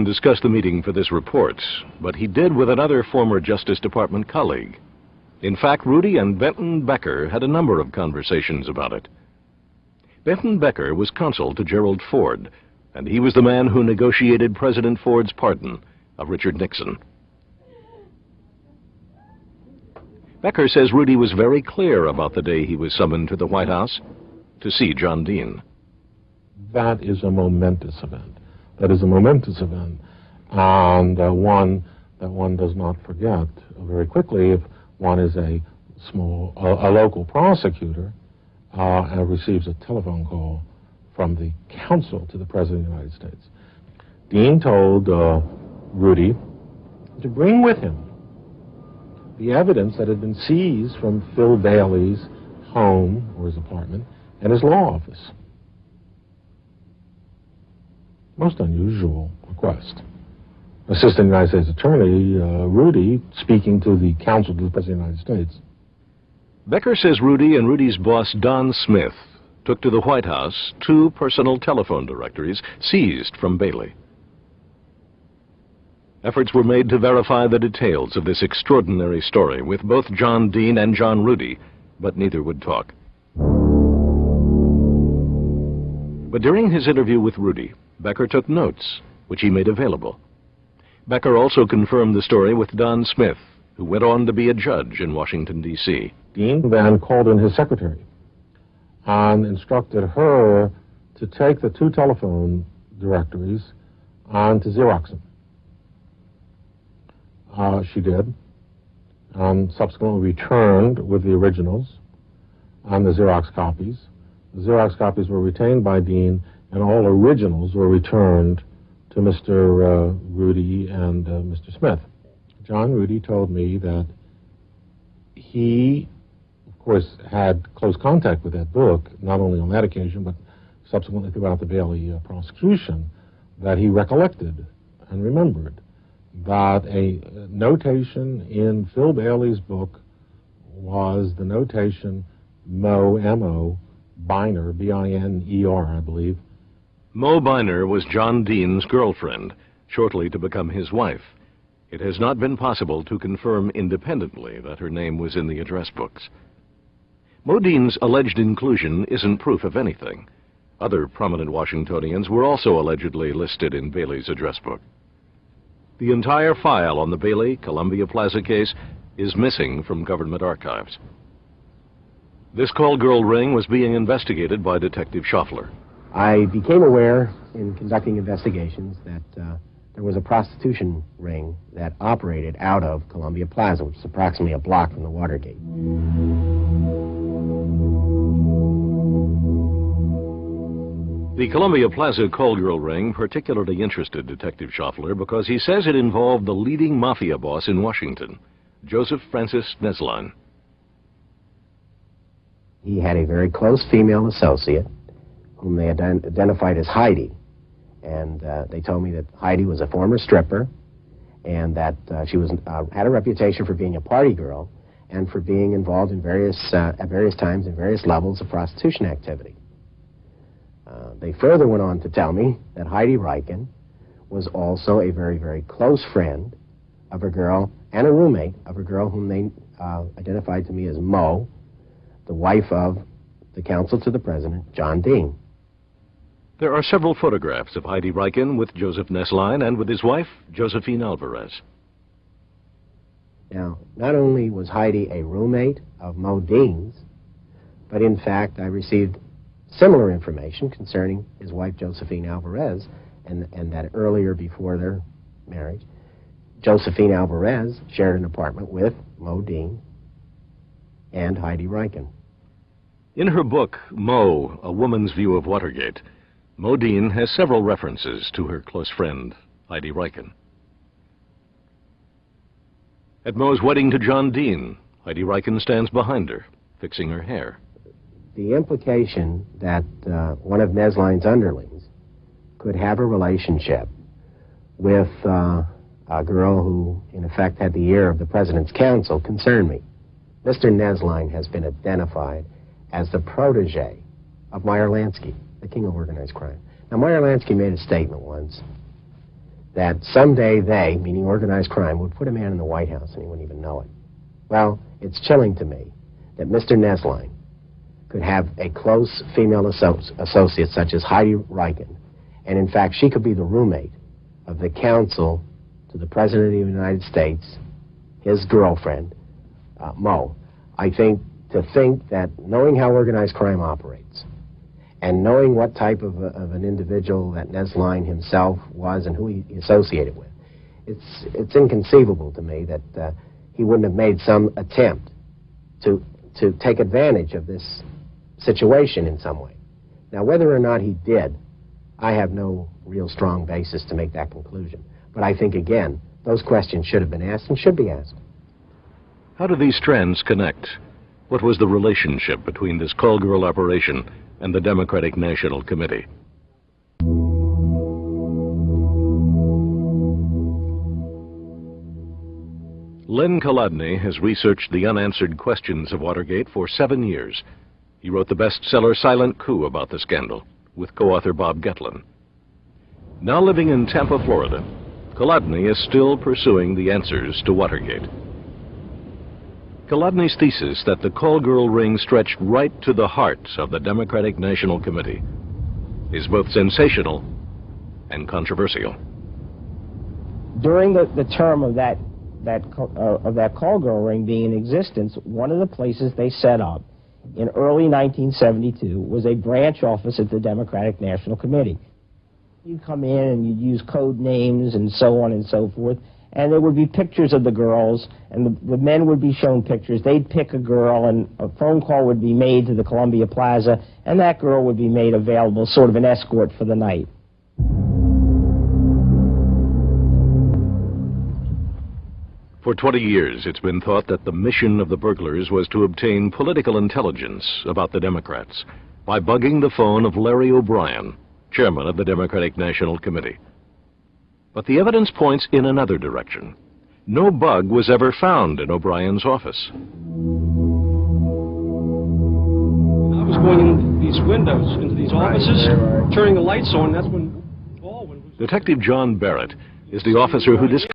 Discuss the meeting for this report, but he did with another former Justice Department colleague. In fact, Rudy and Benton Becker had a number of conversations about it. Benton Becker was counsel to Gerald Ford, and he was the man who negotiated President Ford's pardon of Richard Nixon. Becker says Rudy was very clear about the day he was summoned to the White House to see John Dean. That is a momentous event. That is a momentous event, and one that one does not forget very quickly if one is a local prosecutor and receives a telephone call from the counsel to the President of the United States. Dean told Rudy to bring with him the evidence that had been seized from Phil Bailey's home or his apartment and his law office. Most unusual request. Assistant United States Attorney Rudy speaking to the counsel to the President of the United States. Becker says Rudy and Rudy's boss Don Smith took to the White House 2 personal telephone directories seized from Bailey. Efforts were made to verify the details of this extraordinary story with both John Dean and John Rudy, but neither would talk. But during his interview with Rudy, Becker took notes, which he made available. Becker also confirmed the story with Don Smith, who went on to be a judge in Washington, D.C. Dean then called in his secretary and instructed her to take the 2 telephone directories and to Xerox them. She did, and subsequently returned with the originals and the Xerox copies. The Xerox copies were retained by Dean, and all originals were returned to Mr. Rudy and Mr. Smith. John Rudy told me that he, of course, had close contact with that book, not only on that occasion, but subsequently throughout the Bailey prosecution, that he recollected and remembered that a notation in Phil Bailey's book was the notation Mo, M-O, Biner, B-I-N-E-R, I believe. Mo Biner was John Dean's girlfriend, shortly to become his wife. It has not been possible to confirm independently that her name was in the address books. Mo Dean's alleged inclusion isn't proof of anything. Other prominent Washingtonians were also allegedly listed in Bailey's address book. The entire file on the Bailey Columbia Plaza case is missing from government archives. This call girl ring was being investigated by Detective Schaffler. I became aware in conducting investigations that there was a prostitution ring that operated out of Columbia Plaza, which is approximately a block from the Watergate. The Columbia Plaza call girl ring particularly interested Detective Schaffler because he says it involved the leading mafia boss in Washington, Joseph Francis Nesline. He had a very close female associate whom they identified as Heidi. And they told me that Heidi was a former stripper and that she was had a reputation for being a party girl and for being involved in at various times in various levels of prostitution activity. They further went on to tell me that Heidi Reichen was also a very, very close friend of a girl and a roommate of a girl whom they identified to me as Mo, the wife of the counsel to the president, John Dean. There are several photographs of Heidi Reichen with Joseph Nesline and with his wife, Josephine Alvarez. Now, not only was Heidi a roommate of Mo Dean's, but in fact I received similar information concerning his wife, Josephine Alvarez, and that earlier, before their marriage, Josephine Alvarez shared an apartment with Mo Dean and Heidi Reichen. In her book, Mo, A Woman's View of Watergate, Mo Dean has several references to her close friend, Heidi Reichen. At Mo's wedding to John Dean, Heidi Reichen stands behind her, fixing her hair. The implication that one of Nesline's underlings could have a relationship with a girl who, in effect, had the ear of the president's counsel concerned me. Mr. Nesline has been identified as the protege of Meyer Lansky, the king of organized crime. Now, Meyer Lansky made a statement once that someday they, meaning organized crime, would put a man in the White House and he wouldn't even know it. Well, it's chilling to me that Mr. Nesline could have a close female associate such as Heidi Reichen, and in fact she could be the roommate of the counsel to the President of the United States, his girlfriend, Mo. I think that knowing how organized crime operates and knowing what type of an individual that Nesline himself was and who he associated with, it's inconceivable to me that he wouldn't have made some attempt to take advantage of this situation in some way. Now, whether or not he did, I have no real strong basis to make that conclusion. But I think, again, those questions should have been asked and should be asked. How do these strands connect? What was the relationship between this call girl operation and the Democratic National Committee? Len Kolodny has researched the unanswered questions of Watergate for 7 years. He wrote the bestseller Silent Coup about the scandal with co-author Bob Getlin. Now living in Tampa, Florida, Kolodny is still pursuing the answers to Watergate. Kolodny's thesis that the call girl ring stretched right to the heart of the Democratic National Committee is both sensational and controversial. During the term of that call girl ring being in existence, one of the places they set up in early 1972 was a branch office at the Democratic National Committee. You'd come in and you'd use code names and so on and so forth, and there would be pictures of the girls, and the men would be shown pictures. They'd pick a girl, and a phone call would be made to the Columbia Plaza, and that girl would be made available, sort of an escort for the night. For 20 years, it's been thought that the mission of the burglars was to obtain political intelligence about the Democrats by bugging the phone of Larry O'Brien, chairman of the Democratic National Committee. But the evidence points in another direction. No bug was ever found in O'Brien's office. I was going in these windows, into these offices, turning the lights on. That's when Baldwin was... Detective John Barrett is the officer who discovered